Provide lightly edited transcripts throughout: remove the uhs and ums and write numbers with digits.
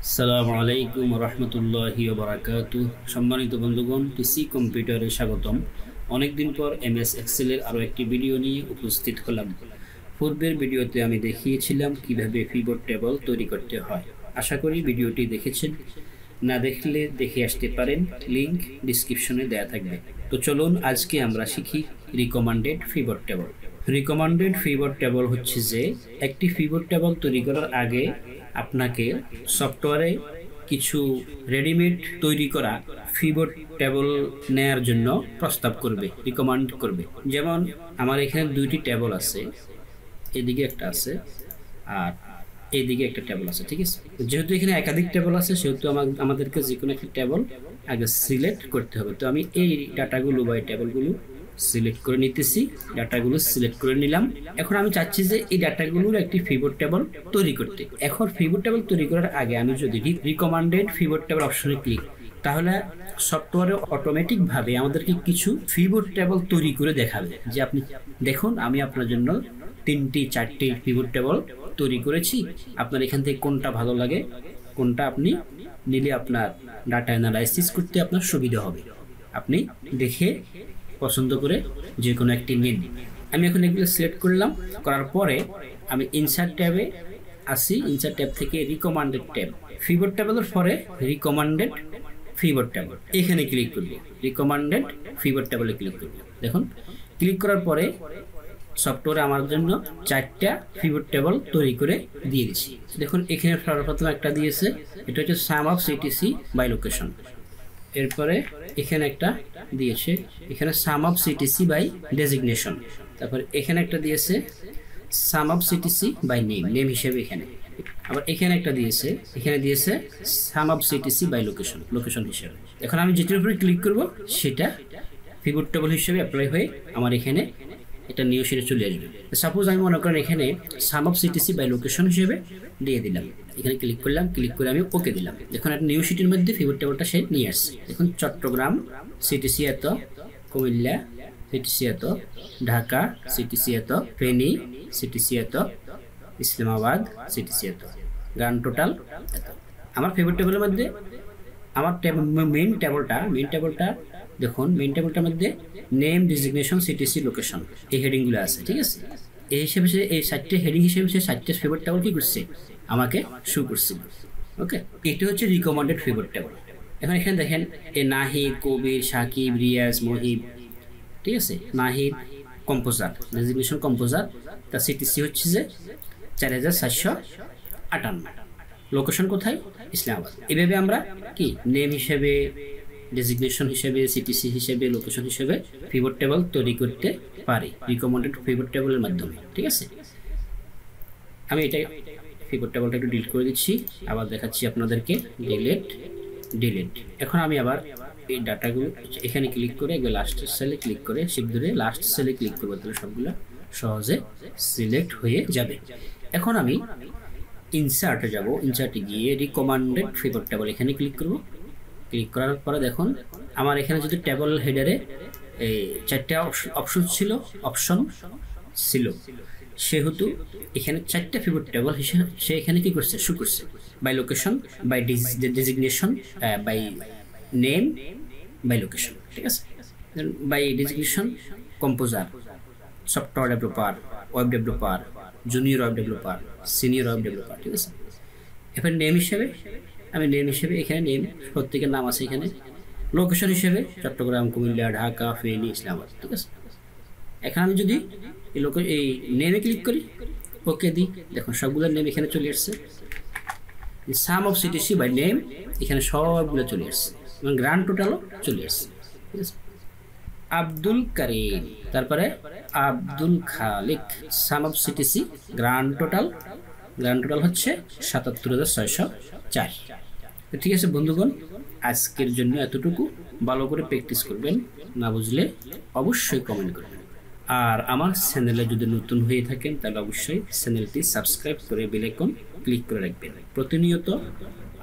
আসসালামু আলাইকুম রহমতুল্লাহি ওয়া বারাকাতুহু। সম্মানিত বন্ধুগণ, টিসি কম্পিউটারে স্বাগতম। অনেকদিন পর এমএস এক্সেলের আরও একটি ভিডিও নিয়ে উপস্থিত হলাম। পূর্বের ভিডিওতে আমি দেখিয়েছিলাম কিভাবে পিভট টেবল তৈরি করতে হয়। আশা করি ভিডিওটি দেখেছেন। না দেখলে দেখে আসতে পারেন, লিংক ডিসক্রিপশনে দেয়া থাকবে। তো চলুন আজকে আমরা শিখি recommended pivot table. Recommended pivot table হচ্ছে যে একটি পিভট টেবল তৈরি করার আগে আপনাকে সফটওয়্যারে কিছু রেডিমেড তৈরি করা পিভট টেবল নেয়ার জন্য প্রস্তাব করবে, রিকমান্ড করবে। যেমন আমার এখানে দুইটি টেবল আছে, এদিকে একটা আছে আর এইদিকে একটা টেবল আছে, ঠিক আছে। যেহেতু এখানে একাধিক টেবল আছে সেহেতু আমাদেরকে যে কোনো একটা টেবল আগে সিলেক্ট করতে হবে। তো আমি এই ডাটাগুলো বা এই টেবলগুলো সিলেক্ট করে নিতেছি, ডাটাগুলো সিলেক্ট করে নিলাম। এখন আমি চাচ্ছি যে এই ডাটাগুলোর একটি পিভট টেবল তৈরি করতে। এখন পিভট টেবল তৈরি করার আগে আমি যদি রিকমান্ডেড পিভট টেবল অপশনে ক্লিক, তাহলে সফটওয়্যারে অটোমেটিকভাবে আমাদেরকে কিছু পিভট টেবল তৈরি করে দেখাবে যে আপনি দেখুন আমি আপনার জন্য 3টি 4টি পিভট টেবল তৈরি করেছি। আপনার এখান থেকে কোনটা ভালো লাগে, কোনটা আপনি নিলে আপনার ডাটা অ্যানালাইসিস করতে আপনার সুবিধা হবে, আপনি দেখে পছন্দ করে যে কোনো একটি নিন। আমি এখন এগুলো সিলেক্ট করলাম, করার পরে আমি ইনসার্ট ট্যাবে আসি। ইনসার্ট ট্যাব থেকে রিকমান্ডেড ট্যাব, পিভট টেবলের পরে রিকমান্ডেড পিভট টেবল, এখানে ক্লিক করব। রিকমান্ডেড পিভট টেবলে ক্লিক করব। দেখুন ক্লিক করার পরে সফটওয়্যারে আমার জন্য 4টা পিভট টেবল তৈরি করে দিয়ে দিচ্ছি। দেখুন এখানে সর্বপ্রথম একটা দিয়েছে, এটা হচ্ছে sum of CTC by location. এরপরে এখানে একটা দিয়েছে, এখানে sum of CTC by designation. তারপরে এখানে একটা দিয়েছে sum of CTC by name, name হিসেবে এখানে। আবার এখানে একটা দিয়েছে, এখানে দিয়েছে sum of CTC by location, location হিসেবে। এখন আমি যেটার উপরে ক্লিক করব সেটা পিভট টেবল হিসেবে অ্যাপ্লাই হয়ে আমার এখানে এটা নিউ শিটে চলে আসবে। সাপোজ আমি মনে করেন এখানে sum of CTC by location হিসেবে দিয়ে দিলাম, এখানে ক্লিক করলাম, ক্লিক করে আমি ওকে দিলাম। দেখুন একটা নিউ শিটের মধ্যে পিভট টেবলটা সে নিয়ে আসছে। দেখুন চট্টগ্রাম সিটিসি এত, কুমিল্লা সিটিসি এত, ঢাকা সিটিসি এত, ফেনী সিটিসি এত, ইসলামাবাদ সিটিসি এত, গ্রান্ড টোটাল এত। আমার পিভট টেবলের মধ্যে আমার মেইন টেবলটা দেখুন, মেইন টেবলটার মধ্যে নেম, ডেজিগনেশন, সিটিসি, লোকেশন এই হেডিংগুলো আছে, ঠিক আছে। এই হিসেবে এই 4টে হেডিং হিসেবে সে 4টে পিভট টেবল কি করছে আমাকে শো করছে। ওকে, এটা হচ্ছে রিকমান্ডেড পিভট টেবল। এখন এখানে দেখেন নাহিদ, কবির, সাকিব, রিয়াজ, মহিব, ঠিক আছে। নাহিদ কম্পোজার, ডেজিগনেশন কম্পোজার, তার সিটিসি হচ্ছে যে 4458, লোকেশন কোথায়, ইসলামাবাদ। এভাবে আমরা কি নেম হিসেবে, ডেজিগনেশন হিসেবে, সিটিসি হিসেবে, লোকেশন হিসেবে পিভট টেবল তৈরি করতে পারি রিকমেন্ডেড পিভট টেবলের মাধ্যমে, ঠিক আছে। আমি এটা পিভট টেবলটা একটু ডিলিট করে দিচ্ছি, আবার দেখাচ্ছি আপনাদেরকে। ডিলিট। এখন আমি আবার এই ডাটাগুলো এখানে ক্লিক করে লাস্ট সেলে ক্লিক করে শিফট ধরে লাস্ট সেলে ক্লিক করবো, তাহলে সবগুলো সহজে সিলেক্ট হয়ে যাবে। এখন আমি ইনসার্টে যাব, ইনসার্টে গিয়ে রিকমান্ডেড পিভট টেবল এখানে ক্লিক করব। ক্লিক করার পরে দেখুন আমার এখানে যদি টেবল হেডারে এই 4টে অপশন ছিল, সেহেতু এখানে 4টে পিভট টেবল হিসেবে সে এখানে কি করছে, শো করছে by location, by designation, by name, by location, ঠিক আছে। By designation composer, software developer, web developer, junior web developer, senior web developer, ঠিক আছে। এবার নেম হিসেবে আমি এখানে নেম প্রত্যেকের নাম আছে এখানে। লোকেশন হিসেবে চট্টগ্রাম, কুমিল্লা, ঢাকা, ফেনী, ইসলামাবাদ, ঠিক আছে। এখন আমি যদি এই নেমে ক্লিক করি, ওকে দিই, দেখুন সবগুলোর নেম এখানে চলে আসছে। সাম অফ সিটিসি বাই নেম এখানে সবগুলো চলে আসছে এবং গ্রান্ড টোটালও চলে আসছে, ঠিক আছে। আব্দুল করিম, তারপরে আব্দুল খালিক, সাম অফ সিটিসি, গ্রান্ড টোটাল হচ্ছে 77,604। ঠিক আছে বন্ধুগণ, আজকের জন্য এতটুকু। ভালো করে প্র্যাকটিস করবেন, না বুঝলে অবশ্যই কমেন্ট করবেন। আর আমার চ্যানেলে যদি নতুন হয়ে থাকেন তাহলে অবশ্যই চ্যানেলটি সাবস্ক্রাইব করে বেল আইকন ক্লিক করে রাখবেন। প্রতিনিয়ত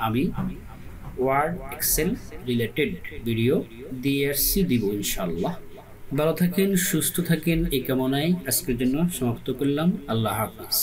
আমি ওয়ার্ড, এক্সেল রিলেটেড ভিডিও দিব ইনশাআল্লাহ। ভালো থাকেন, সুস্থ থাকেন এই কামনায় আজকের জন্য সমাপ্ত করলাম। আল্লাহ হাফিজ।